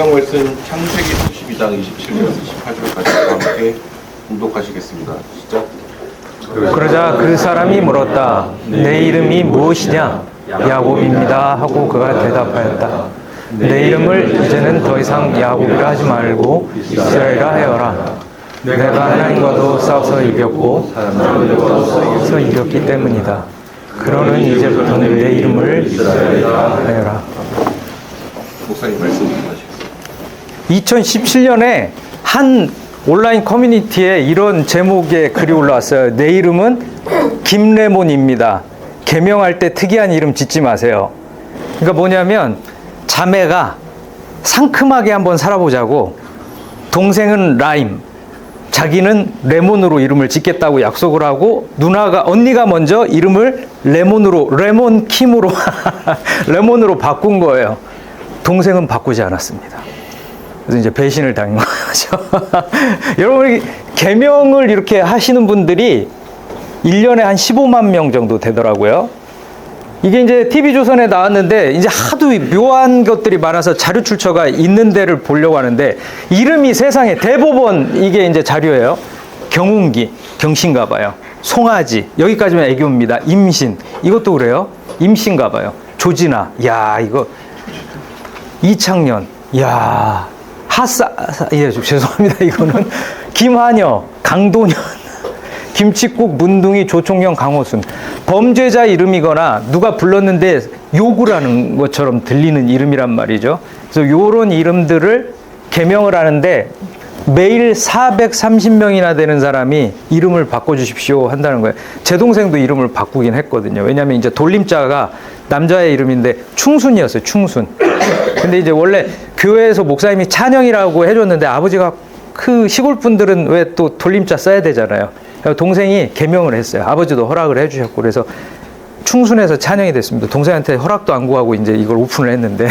성경 말씀 창세기 32장 27절에서 28절까지 함께 봉독하시겠습니다. 시작. 그러자 그 사람이 물었다. 내 이름이 무엇이냐? 야곱입니다 하고 그가 대답하였다. 내 이름을 이제는 더 이상 야곱이라 하지 말고 이스라엘이라 하여라. 내가 하나님과도 싸워서 이겼고 사람들과도 이겼기 때문이다. 그러는 이제부터는 내 이름을 이스라엘이라 하여라. 목사님 말씀 하시겠습니다. 2017년에 한 온라인 커뮤니티에 이런 제목의 글이 올라왔어요. 내 이름은 김레몬입니다. 개명할 때 특이한 이름 짓지 마세요. 그러니까 뭐냐면 자매가 상큼하게 한번 살아보자고 동생은 라임, 자기는 레몬으로 이름을 짓겠다고 약속을 하고 언니가 먼저 이름을 레몬 킴으로 레몬으로 바꾼 거예요. 동생은 바꾸지 않았습니다. 그래서 이제 배신을 당한 거죠. 여러분, 개명을 이렇게 하시는 분들이 1년에 한 15만 명 정도 되더라고요. 이게 이제 TV조선에 나왔는데 이제 하도 묘한 것들이 많아서 자료 출처가 있는 데를 보려고 하는데 이름이 세상에 대법원 이게 이제 자료예요. 경운기, 경신가 봐요. 송아지, 여기까지만 애교입니다. 임신, 이것도 그래요. 임신가 봐요. 조진아, 야, 이거 이창년, 야, 예, 죄송합니다. 이거는 김한여, 강도년, 김칫국, 문둥이, 조총영, 강호순. 범죄자 이름이거나 누가 불렀는데 욕을 하는 것처럼 들리는 이름이란 말이죠. 그래서 요런 이름들을 개명을 하는데 매일 430명이나 되는 사람이 이름을 바꿔주십시오 한다는 거예요. 제 동생도 이름을 바꾸긴 했거든요. 왜냐하면 이제 돌림자가 남자의 이름인데 충순이었어요. 충순. 근데 이제 원래 교회에서 목사님이 찬영이라고 해줬는데 아버지가 그 시골 분들은 왜 또 돌림자 써야 되잖아요. 동생이 개명을 했어요. 아버지도 허락을 해주셨고 그래서 충순에서 찬영이 됐습니다. 동생한테 허락도 안 구하고 이제 이걸 오픈을 했는데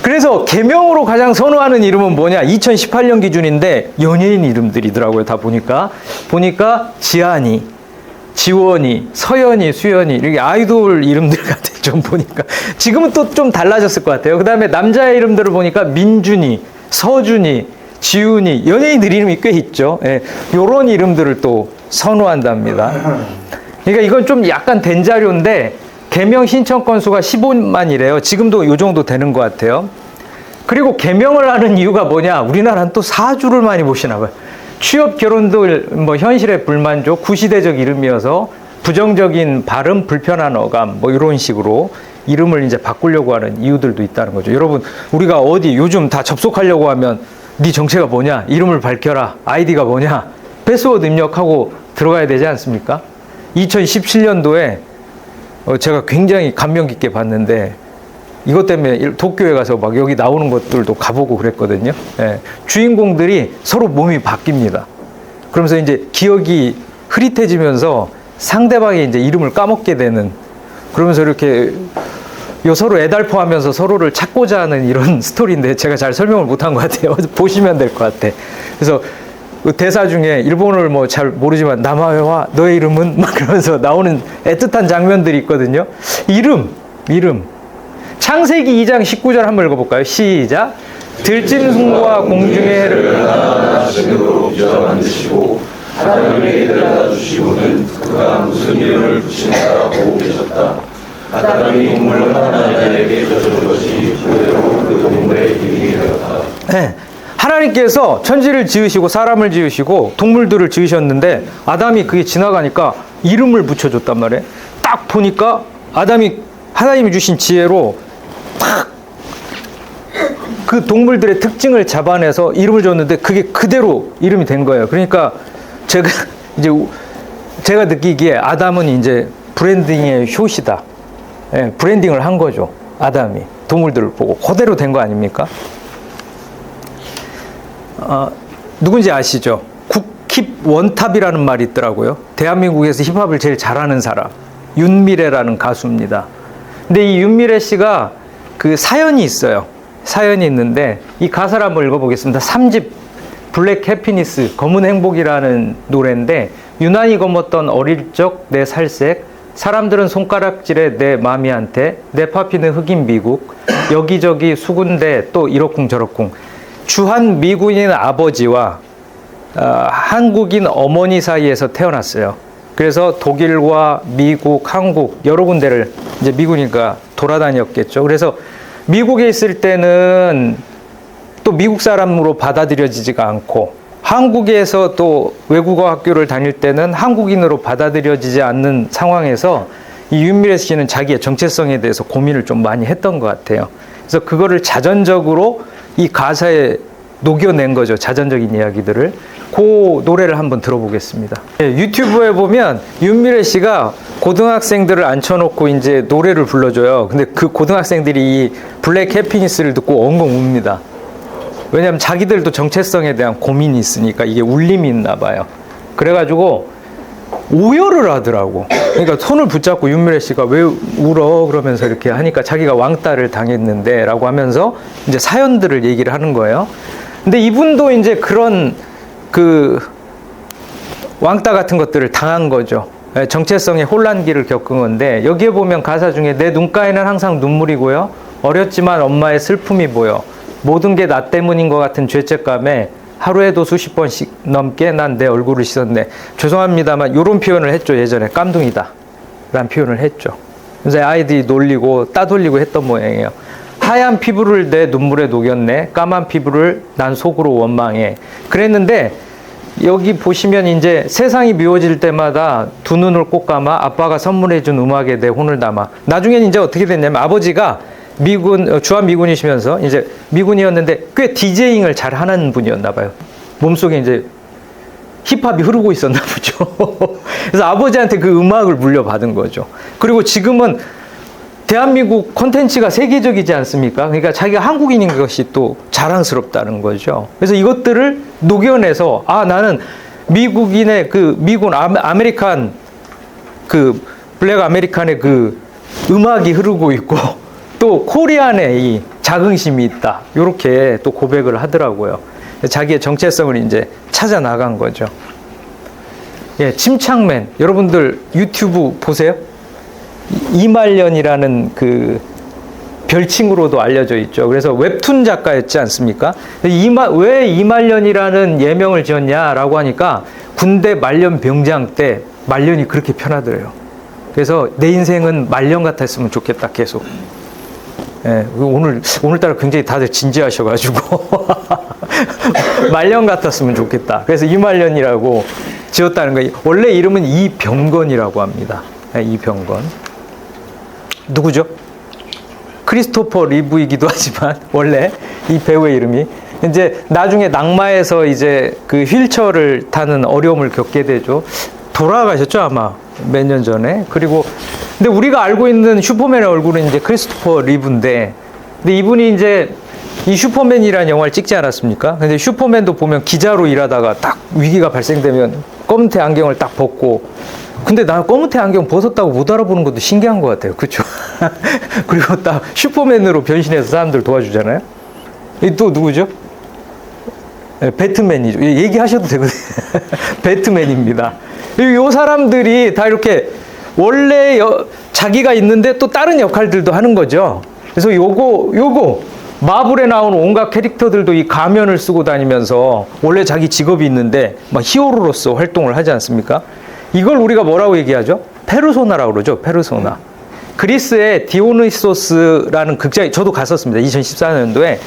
그래서 개명으로 가장 선호하는 이름은 뭐냐? 2018년 기준인데 연예인 이름들이더라고요. 다 보니까 지한이, 지원이, 서연이, 수연이 이렇게 아이돌 이름들 같아요. 좀 보니까 지금은 또 좀 달라졌을 것 같아요. 그 다음에 남자의 이름들을 보니까 민준이, 서준이, 지훈이, 연예인들 이름이 꽤 있죠. 예, 요런 이름들을 또 선호한답니다. 그러니까 이건 좀 약간 된 자료인데 개명 신청 건수가 15만이래요. 지금도 요 정도 되는 것 같아요. 그리고 개명을 하는 이유가 뭐냐? 우리나라는 또 사주를 많이 보시나 봐요. 취업, 결혼도 뭐 현실에 불만족, 구시대적 이름이어서 부정적인 발음, 불편한 어감, 뭐 이런 식으로 이름을 이제 바꾸려고 하는 이유들도 있다는 거죠. 여러분, 우리가 어디 요즘 다 접속하려고 하면 네 정체가 뭐냐? 이름을 밝혀라. 아이디가 뭐냐? 패스워드 입력하고 들어가야 되지 않습니까? 2017년도에 제가 굉장히 감명 깊게 봤는데 이것 때문에 도쿄에 가서 막 여기 나오는 것들도 가보고 그랬거든요. 예, 주인공들이 서로 몸이 바뀝니다. 그러면서 이제 기억이 흐릿해지면서 상대방의 이제 이름을 까먹게 되는, 그러면서 이렇게 서로 애달퍼 하면서 서로를 찾고자 하는 이런 스토리인데 제가 잘 설명을 못한 것 같아요. 보시면 될 것 같아. 그래서 그 대사 중에 일본어를 뭐 잘 모르지만 나마웨와 너의 이름은 막 그러면서 나오는 애틋한 장면들이 있거든요. 이름. 창세기 2장 19절 한번 읽어볼까요? 시작. 들짐승과 공중의 해를 하나님으로 만드시고 하나님에게 데려다 주시고는 그가 무슨 이름을 붙이느라고 계셨다. 아담이 동물로 하나님에게 져준 것이 그대로 그 동물의 이름이 되었다. 네. 하나님께서 천지를 지으시고 사람을 지으시고 동물들을 지으셨는데 아담이 그게 지나가니까 이름을 붙여줬단 말이에요. 딱 보니까 하나님이 주신 지혜로 딱 그 동물들의 특징을 잡아내서 이름을 줬는데 그게 그대로 이름이 된 거예요. 그러니까 제가 느끼기에 아담은 이제 브랜딩의 효시다. 예, 브랜딩을 한 거죠. 아담이 동물들을 보고 그대로 된 거 아닙니까? 누군지 아시죠? 국힙 원탑이라는 말이 있더라고요. 대한민국에서 힙합을 제일 잘하는 사람 윤미래라는 가수입니다. 근데 이 윤미래 씨가 그 사연이 있어요. 사연이 있는데 이 가사를 한번 읽어보겠습니다. 3집 블랙 해피니스 검은 행복이라는 노래인데 유난히 검었던 어릴 적 내 살색 사람들은 손가락질에 내 마미한테, 내 파피는 흑인 미국, 여기저기 수군대 또 이러쿵 저러쿵. 주한 미군인 아버지와 한국인 어머니 사이에서 태어났어요. 그래서 독일과 미국, 한국 여러 군데를 이제 미군이니까 돌아다녔겠죠. 그래서 미국에 있을 때는 또 미국 사람으로 받아들여지지가 않고, 한국에서 또 외국어 학교를 다닐 때는 한국인으로 받아들여지지 않는 상황에서 이 윤미래 씨는 자기의 정체성에 대해서 고민을 좀 많이 했던 것 같아요. 그래서 그거를 자전적으로 이 가사에 녹여낸 거죠. 자전적인 이야기들을. 그 노래를 한번 들어보겠습니다. 유튜브에 보면 윤미래 씨가 고등학생들을 앉혀놓고 이제 노래를 불러줘요. 근데 그 고등학생들이 이 블랙 해피니스를 듣고 엉엉 웁니다. 왜냐하면 자기들도 정체성에 대한 고민이 있으니까 이게 울림이 있나 봐요. 그래가지고 오열을 하더라고. 그러니까 손을 붙잡고 윤미래 씨가 왜 울어? 그러면서 이렇게 하니까 자기가 왕따를 당했는데 라고 하면서 이제 사연들을 얘기를 하는 거예요. 근데 이분도 이제 그런 그 왕따 같은 것들을 당한 거죠. 정체성의 혼란기를 겪은 건데, 여기에 보면 가사 중에 내 눈가에는 항상 눈물이고요. 어렸지만 엄마의 슬픔이 보여. 모든 게 나 때문인 것 같은 죄책감에 하루에도 수십 번씩 넘게 난 내 얼굴을 씻었네. 죄송합니다만 이런 표현을 했죠. 예전에 깜둥이다 라는 표현을 했죠. 그래서 아이들이 놀리고 따돌리고 했던 모양이에요. 하얀 피부를 내 눈물에 녹였네. 까만 피부를 난 속으로 원망해. 그랬는데 여기 보시면 이제 세상이 미워질 때마다 두 눈을 꼭 감아 아빠가 선물해준 음악에 내 혼을 담아. 나중에는 이제 어떻게 됐냐면 아버지가 주한 미군이시면서 이제 미군이었는데 꽤 디제잉을 잘 하는 분이었나 봐요. 몸속에 이제 힙합이 흐르고 있었나 보죠. 그래서 아버지한테 그 음악을 물려받은 거죠. 그리고 지금은 대한민국 콘텐츠가 세계적이지 않습니까? 그러니까 자기가 한국인인 것이 또 자랑스럽다는 거죠. 그래서 이것들을 녹여내서 나는 미국인의 그 미군 아메리칸 그 블랙 아메리칸의 그 음악이 흐르고 있고 또 코리안에 이 자긍심이 있다. 이렇게 또 고백을 하더라고요. 자기의 정체성을 이제 찾아 나간 거죠. 예, 침착맨. 여러분들 유튜브 보세요. 이말년이라는 그 별칭으로도 알려져 있죠. 그래서 웹툰 작가였지 않습니까? 왜 이말년이라는 예명을 지었냐라고 하니까 군대 말년 병장 때 말년이 그렇게 편하더래요. 그래서 내 인생은 말년 같았으면 좋겠다 계속. 예, 오늘따라 굉장히 다들 진지하셔가지고 말년 같았으면 좋겠다. 그래서 이말년이라고 지었다는 거예요. 원래 이름은 이병건이라고 합니다. 예, 이병건. 누구죠? 크리스토퍼 리브이기도 하지만 원래 이 배우의 이름이 이제 나중에 낙마해서 이제 그 휠체어를 타는 어려움을 겪게 되죠. 돌아가셨죠 아마 몇 년 전에. 그리고 근데 우리가 알고 있는 슈퍼맨의 얼굴은 이제 크리스토퍼 리브인데, 근데 이분이 이제 이 슈퍼맨이라는 영화를 찍지 않았습니까? 근데 슈퍼맨도 보면 기자로 일하다가 딱 위기가 발생되면 검은테 안경을 딱 벗고, 근데 나 검은테 안경 벗었다고 못 알아보는 것도 신기한 것 같아요. 그렇죠? 그리고 딱 슈퍼맨으로 변신해서 사람들 도와주잖아요. 또 누구죠? 네, 배트맨이죠. 얘기하셔도 되거든요. 배트맨입니다. 이 사람들이 다 이렇게 원래 자기가 있는데 또 다른 역할들도 하는 거죠. 그래서 요거 마블에 나오는 온갖 캐릭터들도 이 가면을 쓰고 다니면서 원래 자기 직업이 있는데 막 히어로로서 활동을 하지 않습니까? 이걸 우리가 뭐라고 얘기하죠? 페르소나라고 그러죠. 페르소나. 그리스의 디오니소스라는 극장에 저도 갔었습니다. 2014년도에.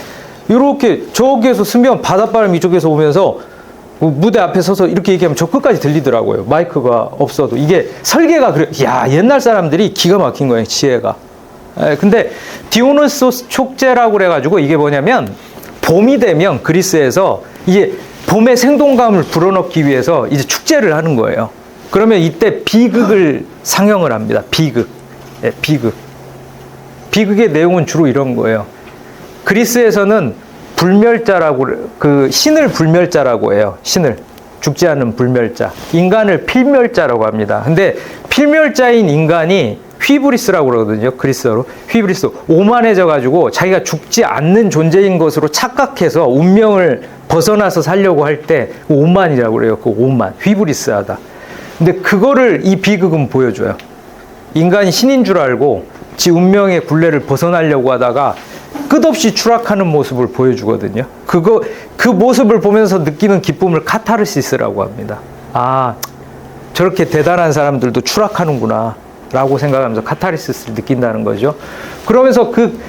이렇게 저기에서 쓰면 바닷바람 이쪽에서 오면서 무대 앞에 서서 이렇게 얘기하면 저 끝까지 들리더라고요. 마이크가 없어도. 이게 설계가 그래. 야, 옛날 사람들이 기가 막힌 거예요. 지혜가. 근데 디오니소스 촉제라고 그래가지고 이게 뭐냐면 봄이 되면 그리스에서 이게 봄의 생동감을 불어넣기 위해서 이제 축제를 하는 거예요. 그러면 이때 비극을 상영을 합니다. 비극. 네, 비극. 비극의 내용은 주로 이런 거예요. 그리스에서는 불멸자라고, 그 신을 불멸자라고 해요. 신을. 죽지 않는 불멸자. 인간을 필멸자라고 합니다. 근데 필멸자인 인간이 휘브리스라고 그러거든요. 그리스어로. 휘브리스. 오만해져가지고 자기가 죽지 않는 존재인 것으로 착각해서 운명을 벗어나서 살려고 할 때 오만이라고 그래요. 그 오만. 휘브리스하다. 근데 그거를 이 비극은 보여줘요. 인간이 신인 줄 알고 지 운명의 굴레를 벗어나려고 하다가 끝없이 추락하는 모습을 보여주거든요. 그 모습을 보면서 느끼는 기쁨을 카타르시스라고 합니다. 아, 저렇게 대단한 사람들도 추락하는구나 라고 생각하면서 카타르시스를 느낀다는 거죠. 그러면서 그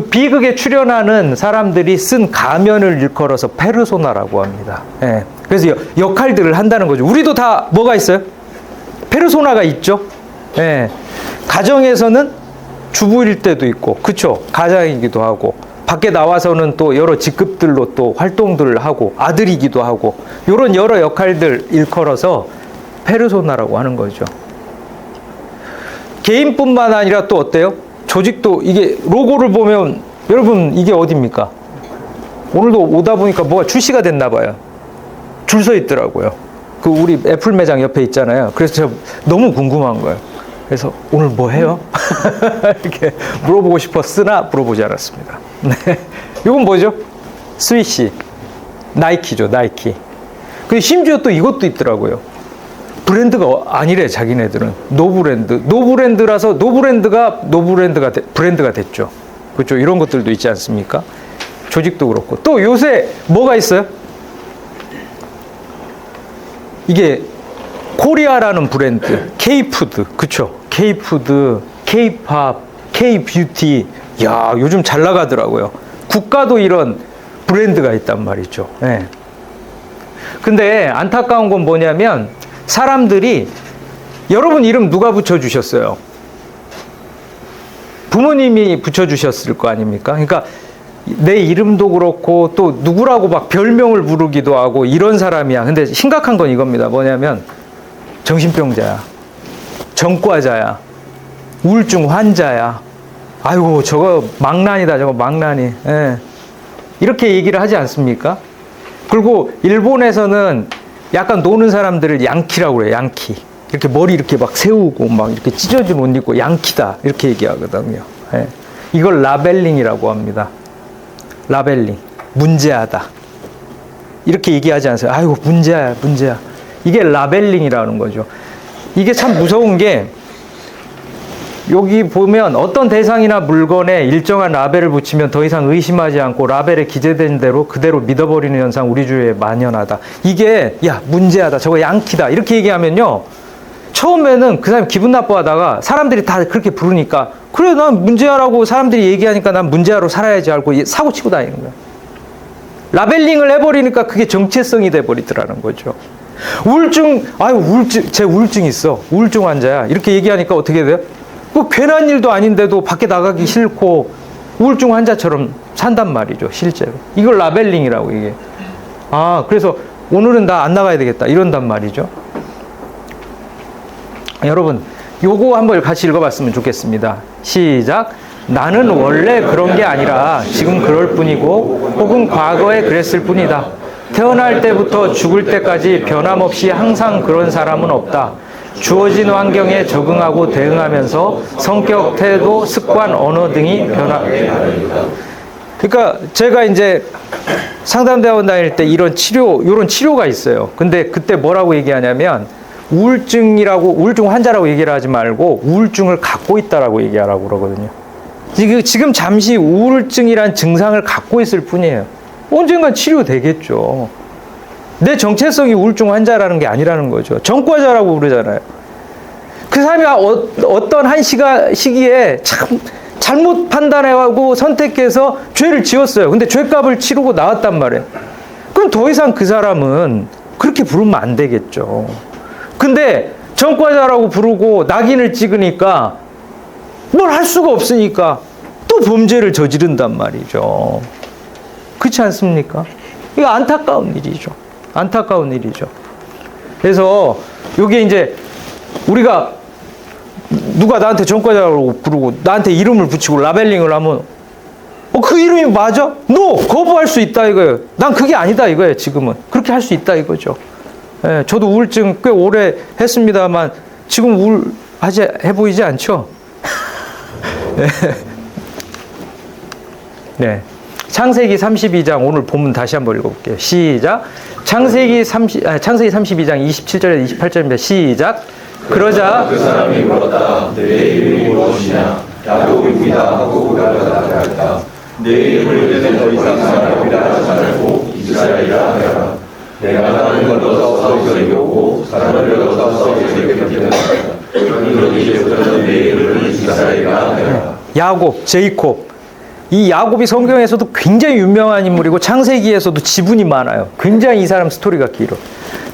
비극에 출연하는 사람들이 쓴 가면을 일컬어서 페르소나라고 합니다. 예. 그래서 역할들을 한다는 거죠. 우리도 다 뭐가 있어요? 페르소나가 있죠. 예. 가정에서는 주부일 때도 있고, 그쵸? 가장이기도 하고, 밖에 나와서는 또 여러 직급들로 또 활동들을 하고, 아들이기도 하고, 이런 여러 역할들 일컬어서 페르소나라고 하는 거죠. 개인뿐만 아니라 또 어때요? 조직도 이게 로고를 보면 여러분 이게 어디입니까? 오늘도 오다 보니까 뭐가 출시가 됐나 봐요. 줄 서 있더라고요. 그 우리 애플 매장 옆에 있잖아요. 그래서 제가 너무 궁금한 거예요. 그래서 오늘 뭐 해요? 이렇게 물어보고 싶었으나 물어보지 않았습니다. 네. 이건 뭐죠? 스위시. 나이키죠, 나이키. 근데 심지어 또 이것도 있더라고요. 브랜드가 아니래, 자기네들은. 노브랜드. 노브랜드라서 노브랜드가 브랜드가 됐죠. 그렇죠. 이런 것들도 있지 않습니까? 조직도 그렇고. 또 요새 뭐가 있어요? 이게 코리아라는 브랜드, K푸드, 그쵸? K푸드, K팝, K뷰티. 야, 요즘 잘 나가더라고요. 국가도 이런 브랜드가 있단 말이죠. 네. 근데 안타까운 건 뭐냐면 사람들이 여러분 이름 누가 붙여주셨어요? 부모님이 붙여주셨을 거 아닙니까? 그러니까 내 이름도 그렇고 또 누구라고 막 별명을 부르기도 하고 이런 사람이야. 근데 심각한 건 이겁니다. 뭐냐면 정신병자야, 전과자야, 우울증 환자야. 아이고 저거 망난이다, 저거 망난이. 예. 이렇게 얘기를 하지 않습니까? 그리고 일본에서는 약간 노는 사람들을 양키라고 그래요. 양키. 이렇게 머리 이렇게 막 세우고 막 이렇게 찢어진 옷 입고 양키다 이렇게 얘기하거든요. 예. 이걸 라벨링이라고 합니다. 라벨링. 문제하다. 이렇게 얘기하지 않으세요? 아이고 문제야, 문제야. 이게 라벨링이라는 거죠. 이게 참 무서운 게 여기 보면 어떤 대상이나 물건에 일정한 라벨을 붙이면 더 이상 의심하지 않고 라벨에 기재된 대로 그대로 믿어버리는 현상 우리 주위에 만연하다. 이게 야 문제하다, 저거 양키다 이렇게 얘기하면요, 처음에는 그 사람이 기분 나빠하다가 사람들이 다 그렇게 부르니까 그래 난 문제하라고 사람들이 얘기하니까 난 문제하러 살아야지 알고 사고 치고 다니는 거야. 라벨링을 해버리니까 그게 정체성이 돼버리더라는 거죠. 우울증, 아유 우울증, 제 우울증 있어, 우울증 환자야 이렇게 얘기하니까 어떻게 돼요? 그 괜한 일도 아닌데도 밖에 나가기 싫고 우울증 환자처럼 산단 말이죠, 실제로. 이걸 라벨링이라고 이게. 아, 그래서 오늘은 나 안 나가야 되겠다 이런단 말이죠. 여러분, 요거 한번 같이 읽어봤으면 좋겠습니다. 시작. 나는 원래 그런 게 아니라 지금 그럴 뿐이고 혹은 과거에 그랬을 뿐이다. 태어날 때부터 죽을 때까지 변함없이 항상 그런 사람은 없다. 주어진 환경에 적응하고 대응하면서 성격, 태도, 습관, 언어 등이 그러니까 제가 이제 상담대원 다닐 때 이런 치료가 있어요. 근데 그때 뭐라고 얘기하냐면 우울증 환자라고 얘기를 하지 말고 우울증을 갖고 있다라고 얘기하라고 그러거든요. 지금 잠시 우울증이란 증상을 갖고 있을 뿐이에요. 언젠간 치료되겠죠. 내 정체성이 우울증 환자라는 게 아니라는 거죠. 전과자라고 그러잖아요. 그 사람이 어떤 한 시기에 참 잘못 판단해가고 선택해서 죄를 지었어요. 근데 죄값을 치르고 나왔단 말이에요. 그럼 더 이상 그 사람은 그렇게 부르면 안 되겠죠. 근데 전과자라고 부르고 낙인을 찍으니까 뭘 할 수가 없으니까 또 범죄를 저지른단 말이죠. 그렇지 않습니까? 이거 안타까운 일이죠. 안타까운 일이죠. 그래서 이게 이제 우리가 누가 나한테 전과자라고 부르고 나한테 이름을 붙이고 라벨링을 하면 그 이름이 맞아? 거부할 수 있다 이거예요. 난 그게 아니다 이거예요. 지금은 그렇게 할 수 있다 이거죠. 예, 저도 우울증 꽤 오래 했습니다만 지금 우울해 보이지 않죠? 네. 창세기 32장 오늘 본문 다시 한번 읽어볼게요. 시작. 창세기 32장 27절에서 28절입니다. 시작. 그러자 그 사람이 물었다. 내 이름이 무엇이냐? 야곱입니다 하고 그가 나아갔다. 내 이름을 이제는 더 이상 야곱이라 하지 말고 이스라엘이라 하여라. 내가 하나님을 얻어서 이겼고 사람을 얻어서 이겼기 그러니 이제부터 내 이름을 이스라엘이라 하여라. 야곱, 제이콥. 이 야곱이 성경에서도 굉장히 유명한 인물이고 창세기에서도 지분이 많아요. 굉장히 이 사람 스토리가 길어.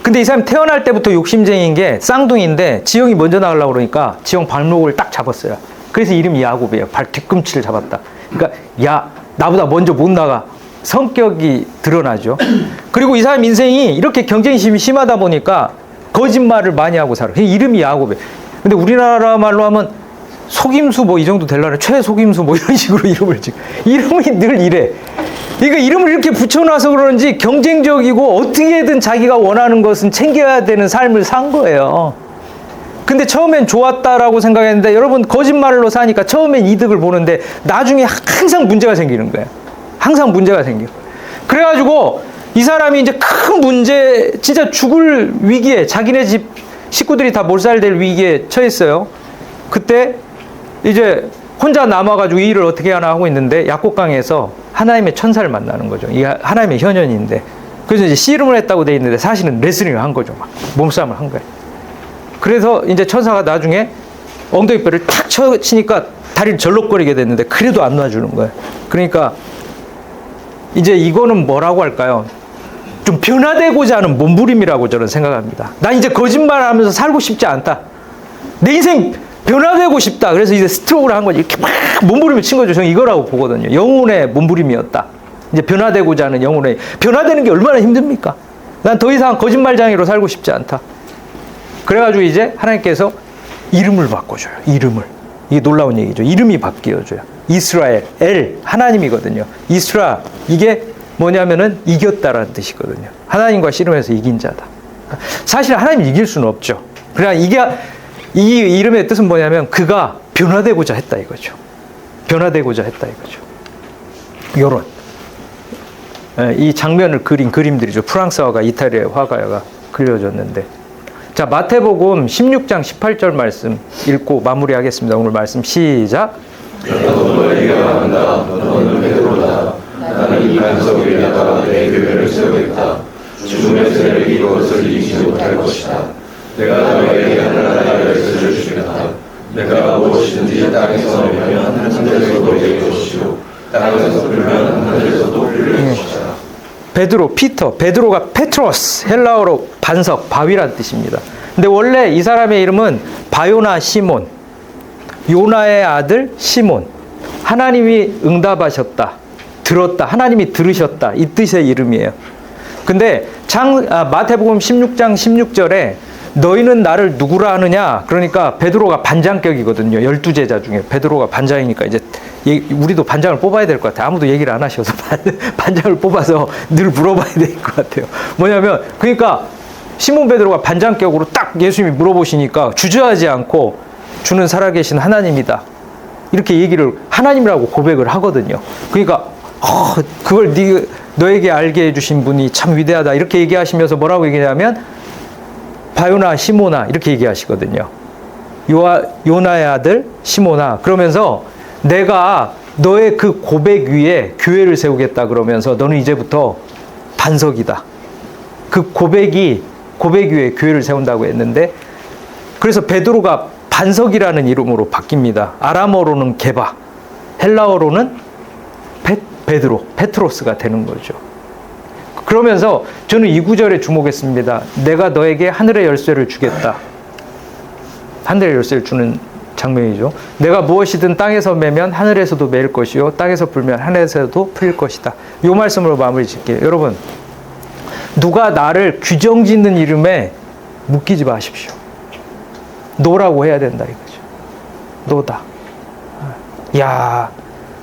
근데 이 사람 태어날 때부터 욕심쟁이인 게 쌍둥이인데 지영이 먼저 나가려고 그러니까 지영 발목을 딱 잡았어요. 그래서 이름이 야곱이에요. 발 뒤꿈치를 잡았다. 그러니까 야, 나보다 먼저 못 나가. 성격이 드러나죠. 그리고 이 사람 인생이 이렇게 경쟁심이 심하다 보니까 거짓말을 많이 하고 살아. 이름이 야곱이에요. 근데 우리나라 말로 하면 속임수 뭐 이 정도 되려나? 최속임수 뭐 이런 식으로 이름을 지금. 이름이 늘 이래. 그러니까 이름을 이렇게 붙여놔서 그런지 경쟁적이고 어떻게든 자기가 원하는 것은 챙겨야 되는 삶을 산 거예요. 근데 처음엔 좋았다라고 생각했는데 여러분 거짓말로 사니까 처음엔 이득을 보는데 나중에 항상 문제가 생기는 거예요. 항상 문제가 생겨. 그래가지고 이 사람이 이제 큰 문제, 진짜 죽을 위기에 자기네 집 식구들이 다 몰살될 위기에 처했어요. 그때 이제 혼자 남아가지고 이 일을 어떻게 하나 하고 있는데 약곡강에서 하나님의 천사를 만나는 거죠. 이 하나님의 현현인데. 그래서 이제 씨름을 했다고 돼 있는데 사실은 레슬링을 한 거죠. 막 몸싸움을 한 거예요. 그래서 이제 천사가 나중에 엉덩이 뼈를 탁 치니까 다리를 절룩거리게 됐는데 그래도 안 놔주는 거예요. 그러니까 이제 이거는 뭐라고 할까요? 좀 변화되고자 하는 몸부림이라고 저는 생각합니다. 나 이제 거짓말하면서 살고 싶지 않다. 내 인생 변화되고 싶다. 그래서 이제 스트로크를 한 거지. 이렇게 막 몸부림을 친 거죠. 저는 이거라고 보거든요. 영혼의 몸부림이었다. 이제 변화되고자 하는 영혼의. 변화되는 게 얼마나 힘듭니까? 난 더 이상 거짓말장애로 살고 싶지 않다. 그래가지고 이제 하나님께서 이름을 바꿔줘요. 이름을. 이게 놀라운 얘기죠. 이름이 바뀌어줘요. 이스라엘, 엘, 하나님이거든요. 이스라, 이게 뭐냐면은 이겼다라는 뜻이거든요. 하나님과 씨름해서 이긴 자다. 사실 하나님 이길 수는 없죠. 그냥 이 이름의 뜻은 뭐냐면 그가 변화되고자 했다 이거죠. 변화되고자 했다 이거죠. 요런. 이 장면을 그린 그림들이죠. 프랑스화가 이탈리아 화가가 그려졌는데. 자, 마태복음 16장 18절 말씀 읽고 마무리하겠습니다. 오늘 말씀 시작. 너도 너에게 말한다. 너는 베드로다. 나는 이 반석 위에다가 내 교회를 세우겠다. 죽음의 세력이 이것을 이기지 못할 것이다. 내가 너에게 하늘나라의 열쇠를 주겠다. 내가 무엇이든지 땅에서 내면 하늘에서도 내게 주시고 땅에서 풀면 하늘에서도 풀려 주시다. 베드로, 피터, 베드로가 페트로스, 헬라어로 반석, 바위란 뜻입니다. 근데 원래 이 사람의 이름은 바요나 시몬, 요나의 아들 시몬. 하나님이 응답하셨다, 들었다, 하나님이 들으셨다, 이 뜻의 이름이에요. 근데 마태복음 16장 16절에 너희는 나를 누구라 하느냐? 그러니까 베드로가 반장격이거든요. 12제자 중에 베드로가 반장이니까 이제 우리도 반장을 뽑아야 될 것 같아요. 아무도 얘기를 안 하셔서 반장을 뽑아서 늘 물어봐야 될 것 같아요. 뭐냐면 그러니까 시몬 베드로가 반장격으로 딱 예수님이 물어보시니까 주저하지 않고 주는 살아계신 하나님이다. 이렇게 얘기를 하나님이라고 고백을 하거든요. 그러니까 그걸 너에게 알게 해주신 분이 참 위대하다. 이렇게 얘기하시면서 뭐라고 얘기하냐면 바요나 시모나 이렇게 얘기하시거든요. 요나의 아들 시모나. 그러면서 내가 너의 그 고백 위에 교회를 세우겠다 그러면서 너는 이제부터 반석이다. 그 고백 위에 교회를 세운다고 했는데 그래서 베드로가 반석이라는 이름으로 바뀝니다. 아람어로는 게바, 헬라어로는 베드로, 페트로스가 되는 거죠. 그러면서 저는 이 구절에 주목했습니다. 내가 너에게 하늘의 열쇠를 주겠다. 하늘의 열쇠를 주는 장면이죠. 내가 무엇이든 땅에서 매면 하늘에서도 매일 것이요 땅에서 불면 하늘에서도 풀릴 것이다. 이 말씀으로 마무리 짓게요. 여러분, 누가 나를 규정짓는 이름에 묶이지 마십시오. 너라고 해야 된다 이거죠. 너다. 야,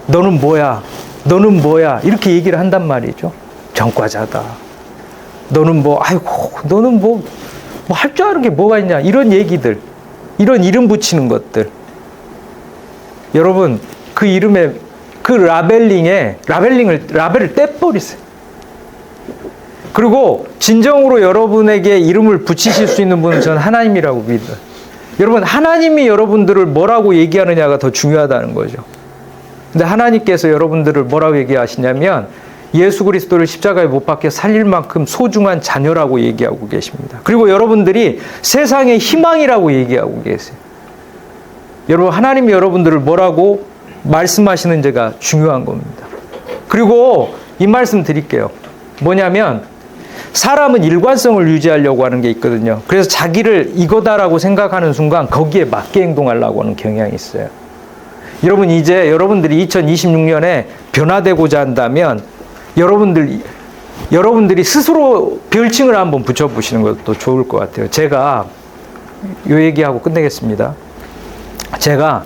너는 뭐야? 너는 뭐야? 이렇게 얘기를 한단 말이죠. 전과자다. 너는 뭐, 아이고, 너는 뭐 할 줄 아는 게 뭐가 있냐? 이런 얘기들, 이런 이름 붙이는 것들. 여러분, 그 이름에, 그 라벨을 떼버리세요. 그리고 진정으로 여러분에게 이름을 붙이실 수 있는 분은 저는 하나님이라고 믿어요. 여러분, 하나님이 여러분들을 뭐라고 얘기하느냐가 더 중요하다는 거죠. 근데 하나님께서 여러분들을 뭐라고 얘기하시냐면 예수 그리스도를 십자가에 못 박혀 살릴 만큼 소중한 자녀라고 얘기하고 계십니다. 그리고 여러분들이 세상의 희망이라고 얘기하고 계세요. 여러분, 하나님이 여러분들을 뭐라고 말씀하시는지가 중요한 겁니다. 그리고 이 말씀 드릴게요. 뭐냐면 사람은 일관성을 유지하려고 하는 게 있거든요. 그래서 자기를 이거다라고 생각하는 순간 거기에 맞게 행동하려고 하는 경향이 있어요. 여러분, 이제 여러분들이 2026년에 변화되고자 한다면 여러분들이 스스로 별칭을 한번 붙여보시는 것도 좋을 것 같아요. 제가 요 얘기하고 끝내겠습니다. 제가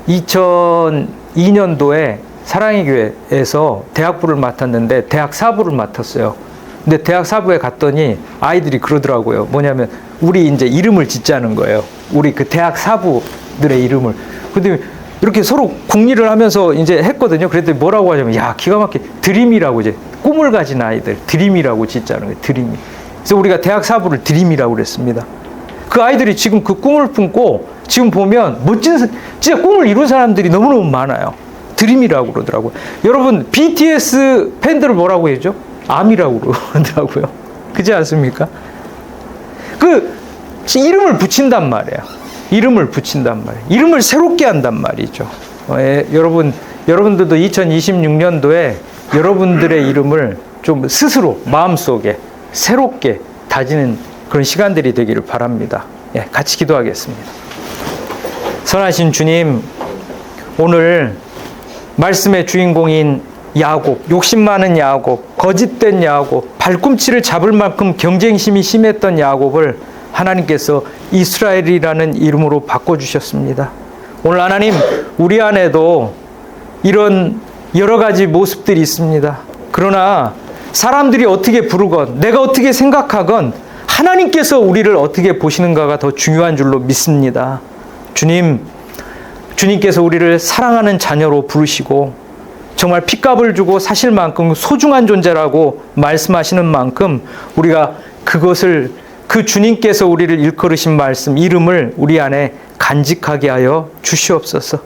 2002년도에 사랑의 교회에서 대학부를 맡았는데 대학 사부를 맡았어요. 근데 대학 사부에 갔더니 아이들이 그러더라고요. 뭐냐면 우리 이제 이름을 짓자는 거예요. 우리 그 대학 사부들의 이름을. 근데 이렇게 서로 궁리를 하면서 이제 했거든요. 그랬더니 뭐라고 하냐면, 야, 기가 막히게 드림이라고, 이제 꿈을 가진 아이들 드림이라고 짓자는 거예요. 드림이. 그래서 우리가 대학 사부를 드림이라고 그랬습니다. 그 아이들이 지금 그 꿈을 품고 지금 보면 멋진, 진짜 꿈을 이룬 사람들이 너무너무 많아요. 드림이라고 그러더라고요. 여러분, BTS 팬들을 뭐라고 해야죠? 아미라고 그러더라고요. 그렇지 않습니까? 그 이름을 붙인단 말이에요. 이름을 붙인단 말이에요. 이름을 새롭게 한단 말이죠. 여러분들도 2026년도에 여러분들의 이름을 좀 스스로 마음속에 새롭게 다지는 그런 시간들이 되기를 바랍니다. 예, 같이 기도하겠습니다. 선하신 주님, 오늘 말씀의 주인공인 야곱, 욕심 많은 야곱, 거짓된 야곱, 발꿈치를 잡을 만큼 경쟁심이 심했던 야곱을 하나님께서 이스라엘이라는 이름으로 바꿔주셨습니다. 오늘 하나님, 우리 안에도 이런 여러 가지 모습들이 있습니다. 그러나 사람들이 어떻게 부르건 내가 어떻게 생각하건 하나님께서 우리를 어떻게 보시는가가 더 중요한 줄로 믿습니다. 주님께서 우리를 사랑하는 자녀로 부르시고 정말 핏값을 주고 사실 만큼 소중한 존재라고 말씀하시는 만큼 우리가 그것을, 그 주님께서 우리를 일컬으신 말씀, 이름을 우리 안에 간직하게 하여 주시옵소서.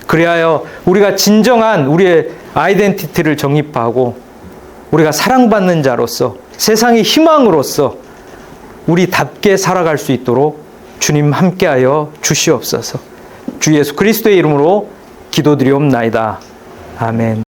그리하여 우리가 진정한 우리의 아이덴티티를 정립하고 우리가 사랑받는 자로서, 세상의 희망으로서 우리답게 살아갈 수 있도록 주님 함께하여 주시옵소서. 주 예수 그리스도의 이름으로 기도드리옵나이다. 아멘.